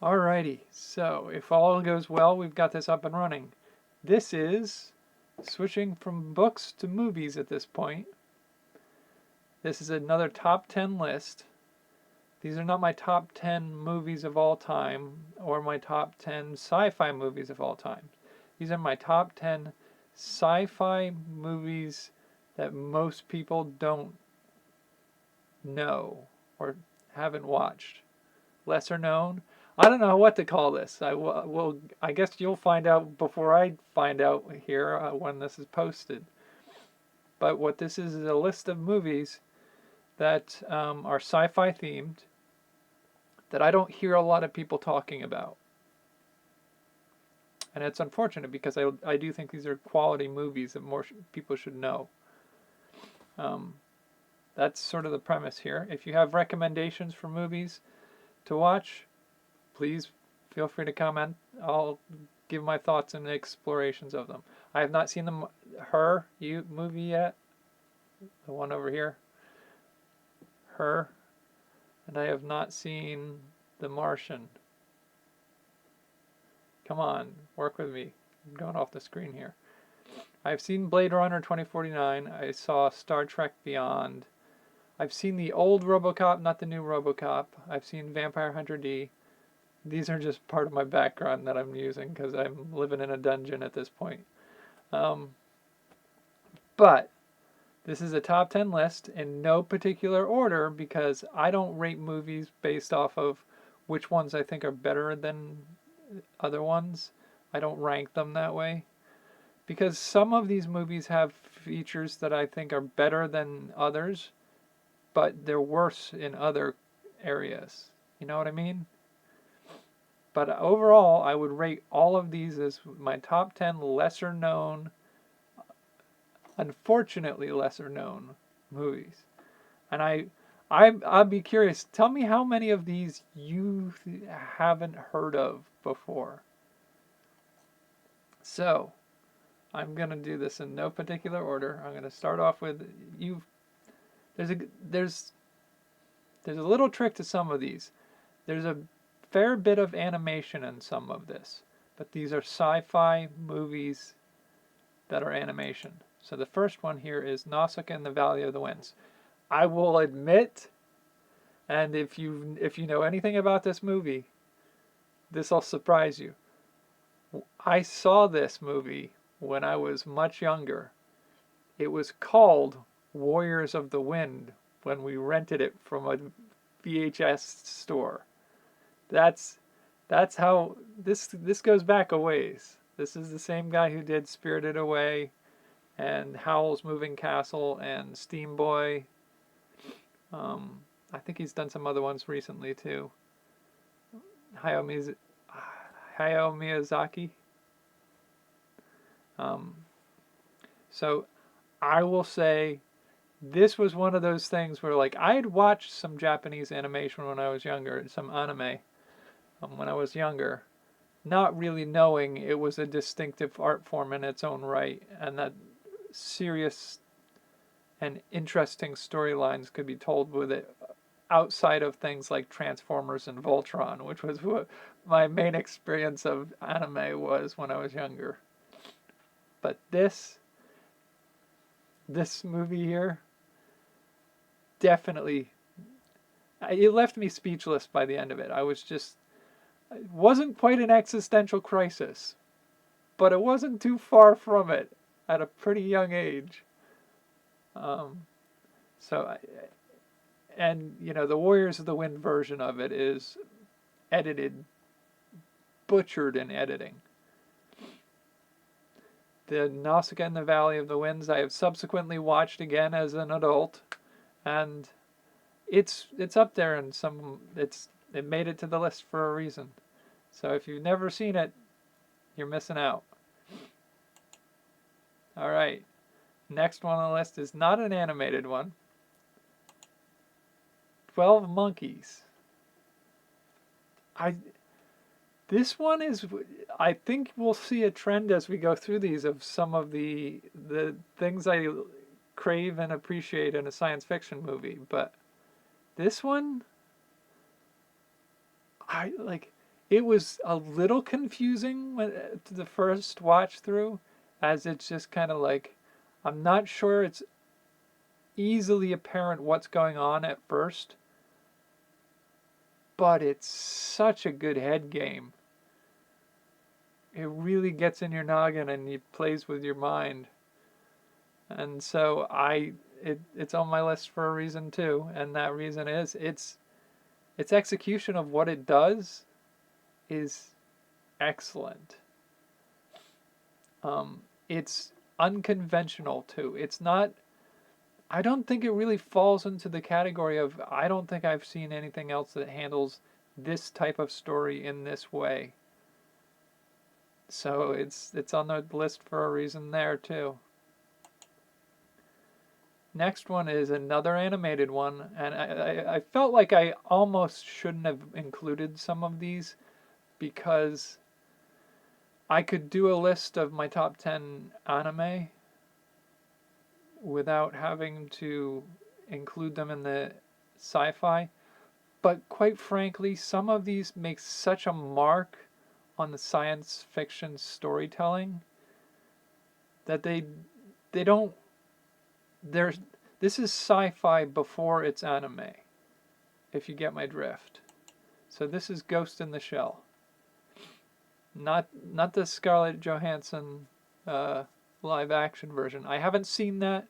Alrighty, so if all goes well, we've got this up and running. This is switching from books to movies at this point. This is another top 10 list. These are not my top 10 movies of all time or my top 10 sci fi movies of all time. These are my top 10 sci fi movies that most people don't know or haven't watched. Lesser known. I don't know what to call this. I guess you'll find out before I find out here when this is posted. But what this is a list of movies that are sci-fi themed that I don't hear a lot of people talking about. And it's unfortunate because I do think these are quality movies that more people should know. Um, that's sort of the premise here. If you have recommendations for movies to watch, please feel free to comment. I'll give my thoughts and explorations of them. I have not seen the Her movie yet. The one over here. Her. And I have not seen The Martian. Come on, work with me. I'm going off the screen here. I've seen Blade Runner 2049. I saw Star Trek Beyond. I've seen the old RoboCop, not the new RoboCop. I've seen Vampire Hunter D. These are just part of my background that I'm using because I'm living in a dungeon at this point. But this is a top 10 list in no particular order because I don't rate movies based off of which ones I think are better than other ones. I don't rank them that way. Because some of these movies have features that I think are better than others, but they're worse in other areas. You know what I mean? But overall, I would rate all of these as my top 10 lesser known, unfortunately lesser known movies. And I'd be curious, tell me how many of these you haven't heard of before. So, I'm going to do this in no particular order. I'm going to start off with there's a little trick to some of these. There's a fair bit of animation in some of this, but these are sci-fi movies that are animation. So the first one here is Nausicaa and the Valley of the Winds. I will admit, and if you know anything about this movie, this will surprise you. I saw this movie when I was much younger. It was called Warriors of the Wind when we rented it from a VHS store. That's how this goes back a ways. This is the same guy who did Spirited Away and Howl's Moving Castle and Steam Boy. I think he's done some other ones recently too. Hayao Miyazaki. So I will say this was one of those things where like I had watched some Japanese animation when I was younger, some anime when I was younger, not really knowing it was a distinctive art form in its own right, and that serious and interesting storylines could be told with it outside of things like Transformers and Voltron, which was what my main experience of anime was when I was younger. But this movie here definitely it left me speechless by the end of it. It wasn't quite an existential crisis, but it wasn't too far from it at a pretty young age. Um, so, and you know, the Warriors of the Wind version of it is edited, butchered in editing. The Nausicaa and the Valley of the Winds I have subsequently watched again as an adult, and it's up there, and it made it to the list for a reason. So if you've never seen it, you're missing out. All right, next one on the list is not an animated one. 12 Monkeys. This one is, I think we'll see a trend as we go through these of some of the things I crave and appreciate in a science fiction movie, but this one, it was a little confusing to the first watch through, as it's just kind of like, I'm not sure it's easily apparent what's going on at first, but it's such a good head game. It really gets in your noggin and it plays with your mind. And so it's on my list for a reason too, and that reason is its execution of what it does is excellent. It's unconventional too. It's not. I don't think it really falls into the category of. I don't think I've seen anything else that handles this type of story in this way. So it's on the list for a reason there too. Next one is another animated one, and I felt like I almost shouldn't have included some of these because I could do a list of my top 10 anime without having to include them in the sci-fi. But quite frankly, some of these make such a mark on the science fiction storytelling that they don't there's this is sci-fi before it's anime, if you get my drift. So this is Ghost in the Shell. Not the Scarlett Johansson live action version. I haven't seen that.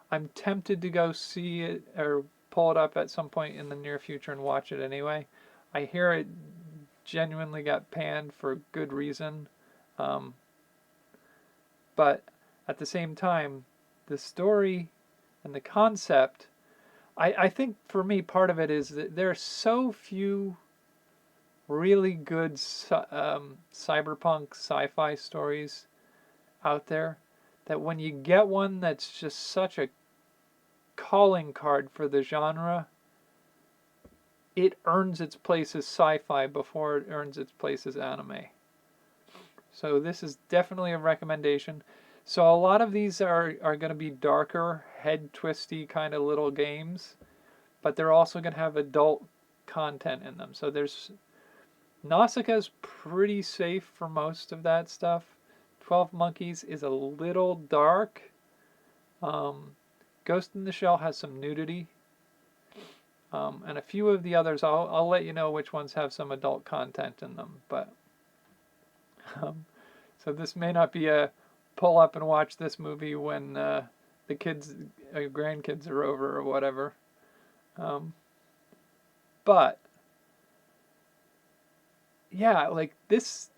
I'm tempted to go see it or pull it up at some point in the near future and watch it anyway. I hear it genuinely got panned for good reason. But at the same time, the story and the concept, I think for me, part of it is that there are so few really good cyberpunk sci-fi stories out there that when you get one that's just such a calling card for the genre, it earns its place as sci-fi before it earns its place as anime. So this is definitely a recommendation. So a lot of these are going to be darker, head twisty kind of little games, but they're also going to have adult content in them. So there's Nausicaa's pretty safe for most of that stuff. 12 Monkeys is a little dark. Ghost in the Shell has some nudity. And a few of the others, I'll let you know which ones have some adult content in them. But so this may not be a pull up and watch this movie when the kids, grandkids are over or whatever. But yeah, like this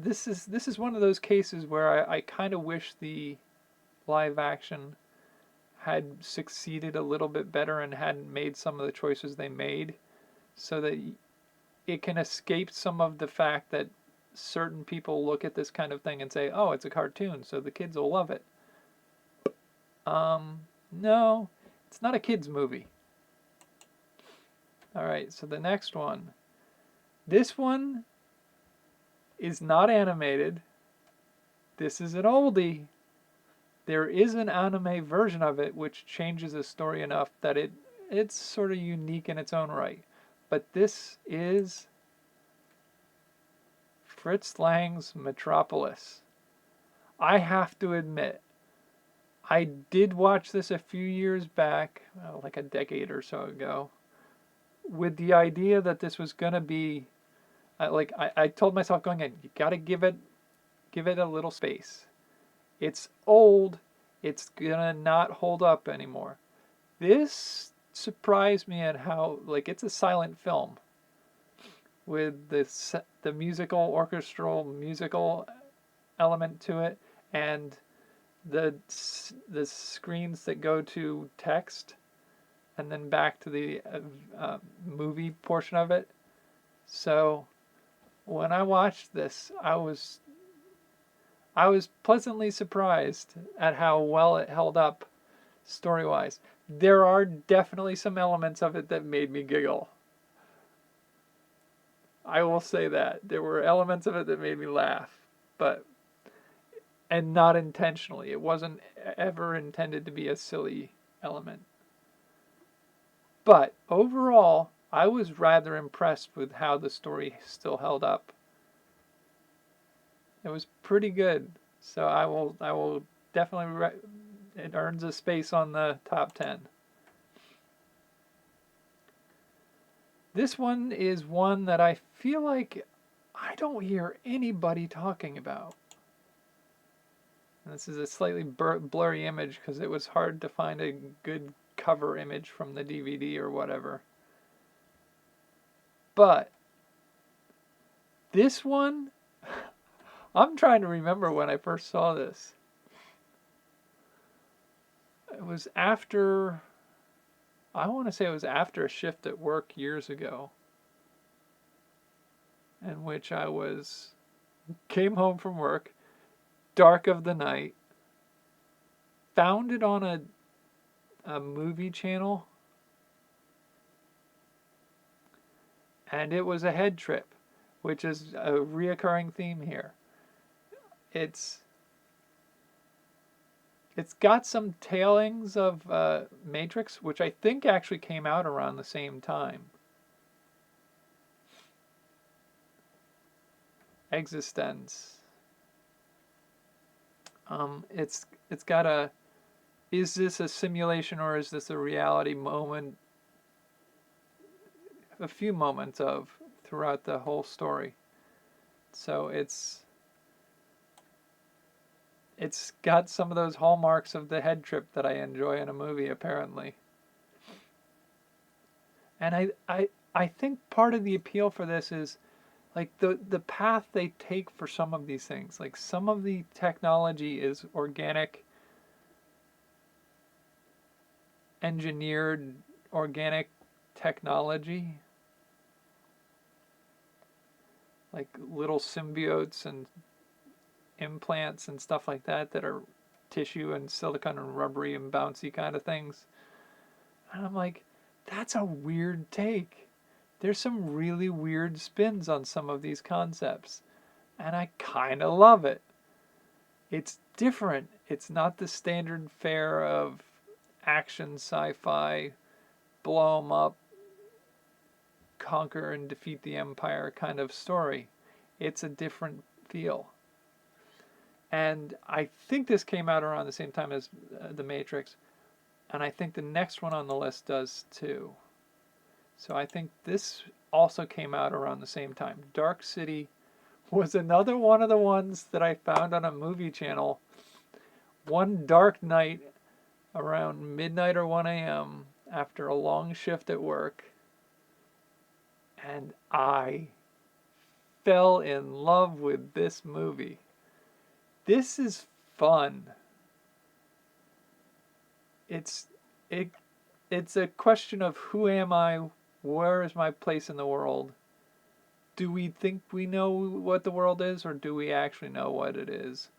is one of those cases where I kind of wish the live action had succeeded a little bit better and hadn't made some of the choices they made, so that it can escape some of the fact that certain people look at this kind of thing and say, "Oh, it's a cartoon, so the kids will love it." No, it's not a kids movie. All right, so the next one. This one is not animated. This is an oldie. There is an anime version of it which changes the story enough that it's sort of unique in its own right. But this is Fritz Lang's Metropolis. I have to admit, I did watch this a few years back, like a decade or so ago, with the idea that this was going to be, I told myself going in, you got to give it a little space. It's old. It's gonna not hold up anymore. This surprised me at how, like, it's a silent film with the orchestral musical element to it, and the screens that go to text and then back to the movie portion of it. So when I watched this, I was pleasantly surprised at how well it held up story-wise. There are definitely some elements of it that made me giggle. I will say that. There were elements of it that made me laugh, and not intentionally. It wasn't ever intended to be a silly element. But overall, I was rather impressed with how the story still held up It was pretty good. So I will definitely it earns a space on the top 10. This one is one that I feel like I don't hear anybody talking about. And this is a slightly blurry image because it was hard to find a good cover image from the DVD or whatever. But this one, I'm trying to remember when I first saw this. It was after, I want to say it was after a shift at work years ago, in which came home from work, dark of the night, found it on a movie channel, and it was a head trip, which is a reoccurring theme here. It's got some tailings of Matrix, which I think actually came out around the same time. Existence. It's got a, is this a simulation or is this a reality moment? A few moments of throughout the whole story. So it's got some of those hallmarks of the head trip that I enjoy in a movie, apparently. And I think part of the appeal for this is like the path they take for some of these things. Like some of the technology is organic, engineered organic technology. Like little symbiotes and implants and stuff like that are tissue and silicone and rubbery and bouncy kind of things. And I'm like, that's a weird take. There's some really weird spins on some of these concepts. And I kind of love it. It's different. It's not the standard fare of action sci-fi, blow 'em up, conquer and defeat the empire kind of story. It's a different feel. And I think this came out around the same time as The Matrix. And I think the next one on the list does too. So I think this also came out around the same time. Dark City was another one of the ones that I found on a movie channel one dark night around midnight or 1 a.m. after a long shift at work. And I fell in love with this movie. This is fun. It's a question of who am I? Where is my place in the world? Do we think we know what the world is, or do we actually know what it is?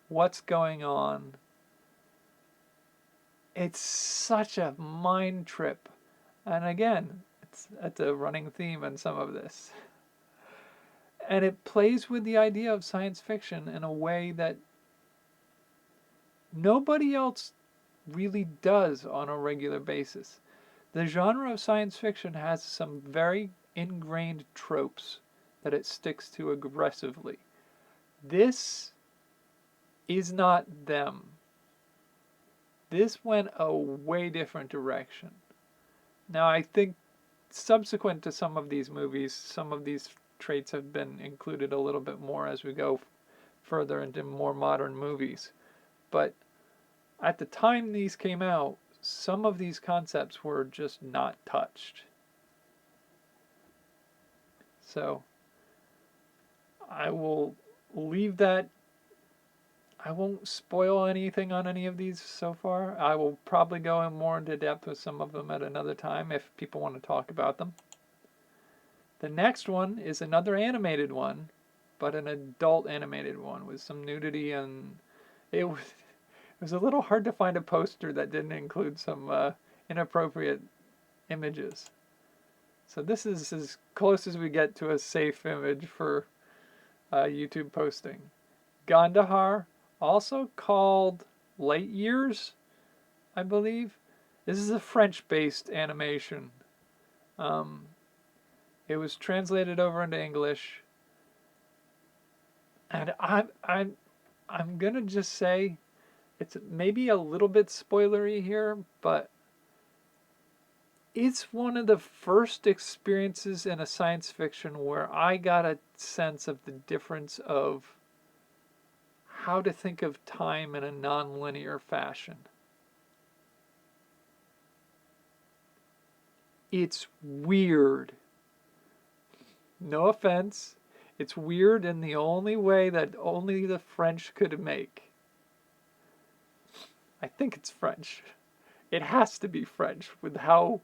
What's going on? It's such a mind trip. And again, it's a running theme in some of this. And it plays with the idea of science fiction in a way that nobody else really does on a regular basis. The genre of science fiction has some very ingrained tropes that it sticks to aggressively. This is not them. This went a way different direction. Now, I think subsequent to some of these movies, some of these traits have been included a little bit more as we go further into more modern movies. But at the time these came out, some of these concepts were just not touched. So I will leave that. I won't spoil anything on any of these so far. I will probably go in more into depth with some of them at another time if people want to talk about them. The next one is another animated one, but an adult animated one with some nudity, and it was a little hard to find a poster that didn't include some inappropriate images. So this is as close as we get to a safe image for YouTube posting. Gandahar, also called Light Years, I believe. This is a French-based animation. It was translated over into English. And I'm gonna just say it's maybe a little bit spoilery here, but it's one of the first experiences in a science fiction where I got a sense of the difference of how to think of time in a nonlinear fashion. It's weird. No offense. It's weird in the only way that only the French could make. I think it's French. It has to be French with how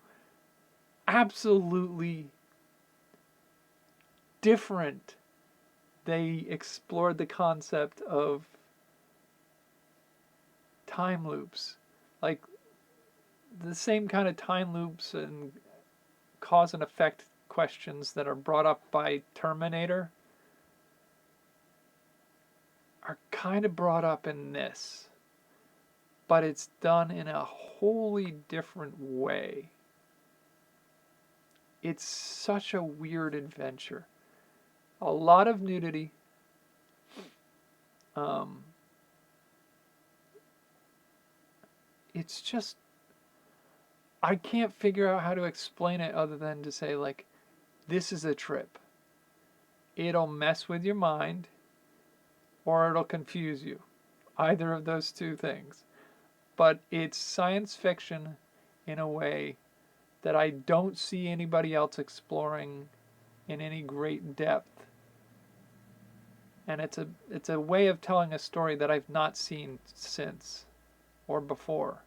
absolutely different they explored the concept of time loops. Like the same kind of time loops and cause and effect questions that are brought up by Terminator are kind of brought up in this, but it's done in a wholly different way. It's such a weird adventure. A lot of nudity. Um, it's just, I can't figure out how to explain it other than to say, like, this is a trip. It'll mess with your mind or it'll confuse you. Either of those two things. But it's science fiction in a way that I don't see anybody else exploring in any great depth. And it's a way of telling a story that I've not seen since or before.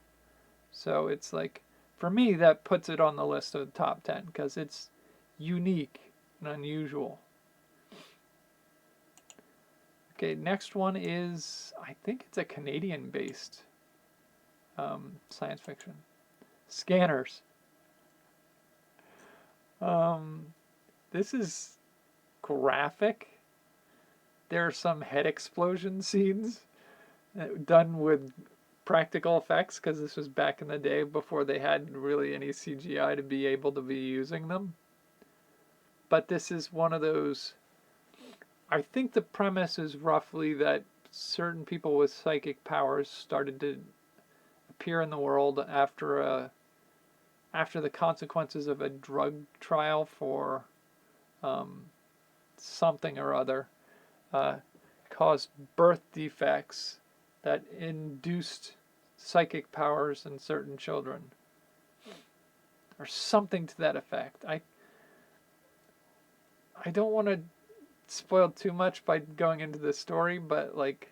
So it's like, for me, that puts it on the list of the top 10 because it's unique and unusual. Okay, next one is, I think it's a Canadian-based science fiction. Scanners. This is graphic. There are some head explosion scenes done with practical effects because this was back in the day before they had really any CGI to be able to be using them. But this is one of those, I think the premise is roughly that certain people with psychic powers started to appear in the world after the consequences of a drug trial for something or other caused birth defects that induced psychic powers in certain children, or something to that effect. I don't want to spoil too much by going into the story, but like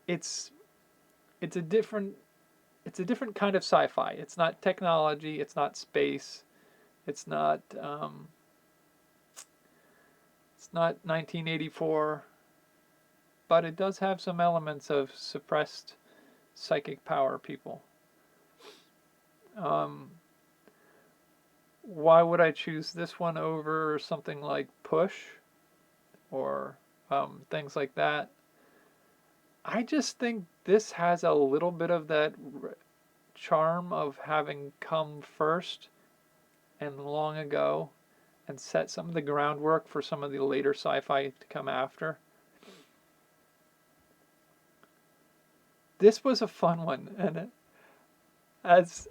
it's a different kind of sci-fi. It's not technology. It's not space. It's not 1984, but it does have some elements of suppressed psychic power people. Why would I choose this one over something like Push or things like that? I just think this has a little bit of that charm of having come first and long ago and set some of the groundwork for some of the later sci-fi to come after. This was a fun one, and as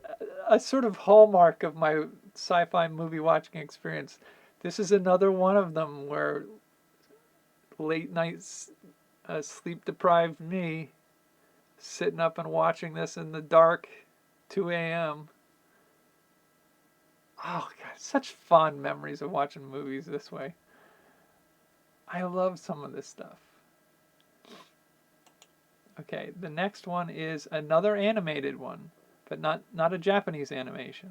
a sort of hallmark of my sci-fi movie watching experience, this is another one of them where late nights sleep deprived me sitting up and watching this in the dark, 2 a.m. Oh God, such fond memories of watching movies this way. I love some of this stuff. Okay, the next one is another animated one, but not a Japanese animation.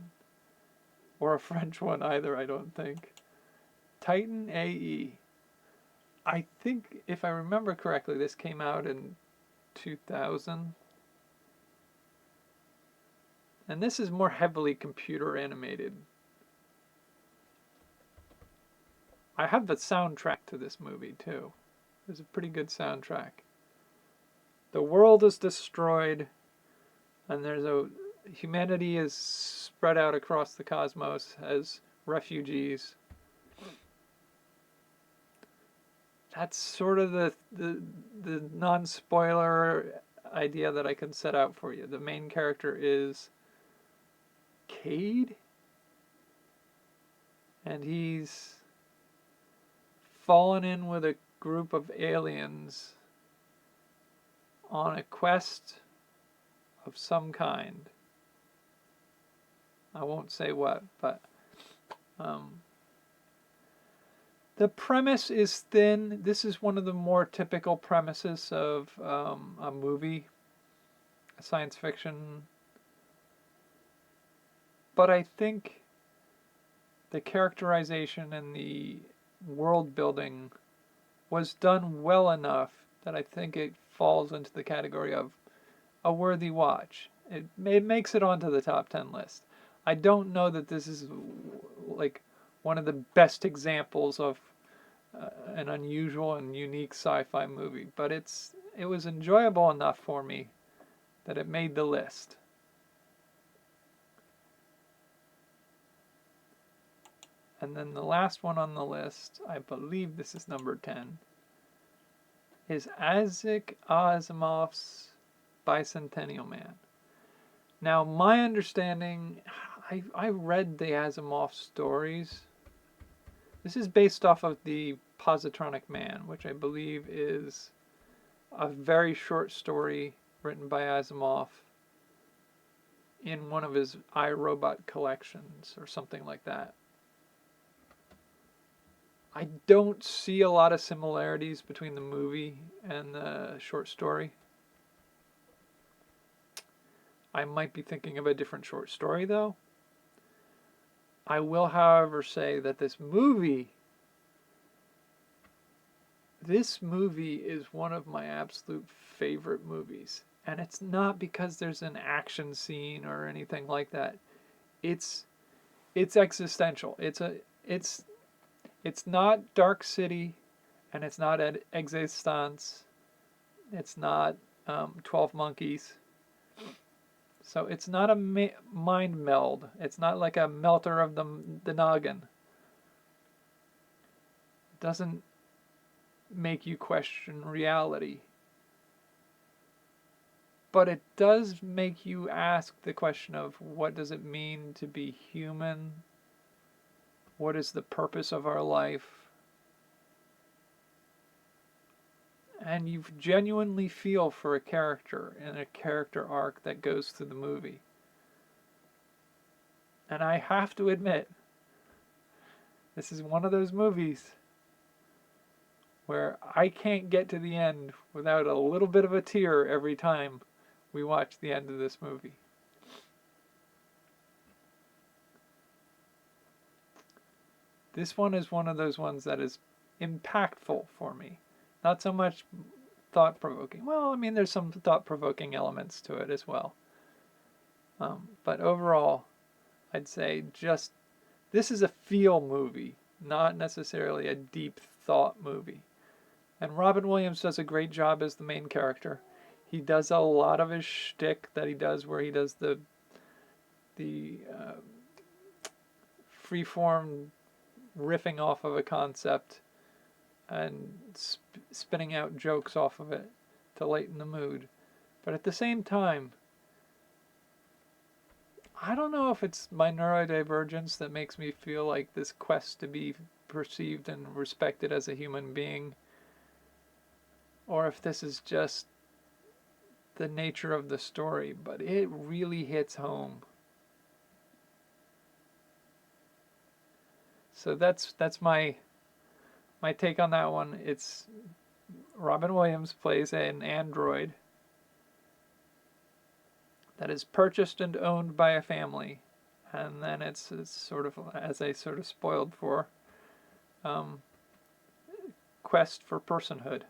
Or a French one either, I don't think. Titan AE. I think, if I remember correctly, this came out in 2000. And this is more heavily computer animated. I have the soundtrack to this movie, too. There's a pretty good soundtrack. The world is destroyed, and humanity is spread out across the cosmos as refugees. that's sort of the non-spoiler idea that I can set out for you. The main character is Cade, and he's fallen in with a group of aliens on a quest of some kind. I won't say what, but um, the premise is thin. This is one of the more typical premises of a movie, a science fiction. But I think the characterization and the world building was done well enough that I think it falls into the category of a worthy watch. It makes it onto the top 10 list. I don't know that this is like one of the best examples of an unusual and unique sci-fi movie, but it was enjoyable enough for me that it made the list. And then the last one on the list, I believe this is number 10, is Isaac Asimov's Bicentennial Man. Now, my understanding, I read the Asimov stories. This is based off of the Positronic Man, which I believe is a very short story written by Asimov in one of his iRobot collections or something like that. I don't see a lot of similarities between the movie and the short story. I might be thinking of a different short story, though. I will, however, say that this movie is one of my absolute favorite movies. And it's not because there's an action scene or anything like that. It's existential. It's not Dark City, and it's not Existence. It's not 12 Monkeys. So it's not a mind meld. It's not like a melter of the noggin. It doesn't make you question reality. But it does make you ask the question of what does it mean to be human? What is the purpose of our life? And you genuinely feel for a character and a character arc that goes through the movie. And I have to admit, this is one of those movies where I can't get to the end without a little bit of a tear every time we watch the end of this movie. This one is one of those ones that is impactful for me. Not so much thought-provoking. Well, I mean, there's some thought-provoking elements to it as well. But overall, I'd say just this is a feel movie, not necessarily a deep thought movie. And Robin Williams does a great job as the main character. He does a lot of his shtick that he does, where he does the freeform riffing off of a concept and spinning out jokes off of it to lighten the mood. But at the same time, I don't know if it's my neurodivergence that makes me feel like this quest to be perceived and respected as a human being, or if this is just the nature of the story, but it really hits home. So that's my take on that one. It's Robin Williams plays an android that is purchased and owned by a family, and then it's sort of, as I sort of spoiled for, quest for personhood.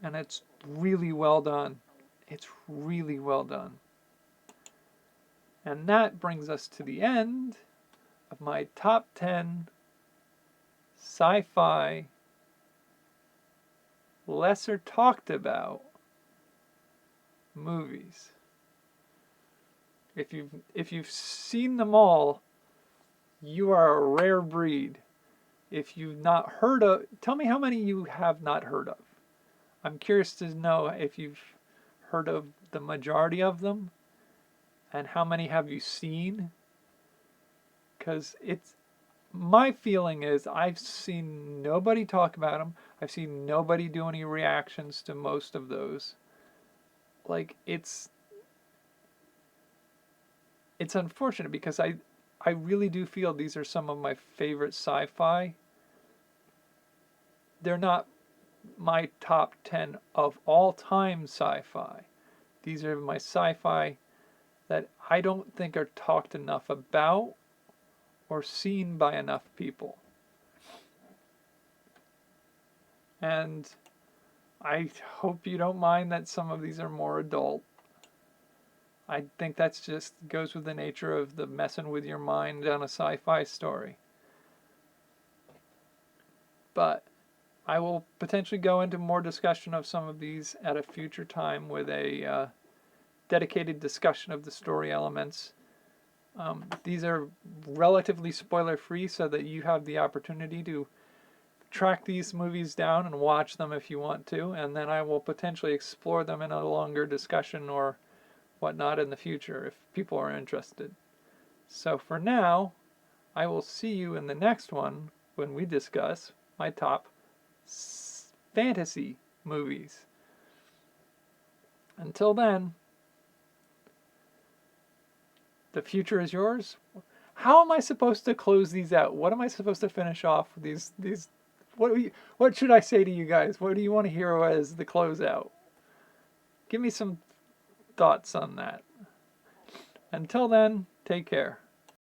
And it's really well done. It's really well done. And that brings us to the end of my top 10 sci-fi lesser talked about movies. If you've seen them all, You are a rare breed. If you've not heard of, tell me how many you have not heard of. I'm curious to know if you've heard of the majority of them and how many have you seen? Because it's my feeling is I've seen nobody talk about them. I've seen nobody do any reactions to most of those. Like it's unfortunate because I really do feel these are some of my favorite sci-fi. They're not my top 10 of all time sci-fi. These are my sci-fi that I don't think are talked enough about or seen by enough people. And I hope you don't mind that some of these are more adult. I think that's just goes with the nature of the messing with your mind on a sci-fi story. But I will potentially go into more discussion of some of these at a future time with a dedicated discussion of the story elements. These are relatively spoiler free so that you have the opportunity to track these movies down and watch them if you want to, and then I will potentially explore them in a longer discussion or whatnot in the future if people are interested. So for now, I will see you in the next one when we discuss my top fantasy movies. Until then, the future is yours. How am I supposed to close these out? What am I supposed to finish off with these what should I say to you guys? What do you want to hear as the closeout? Give me some thoughts on that. Until then, take care.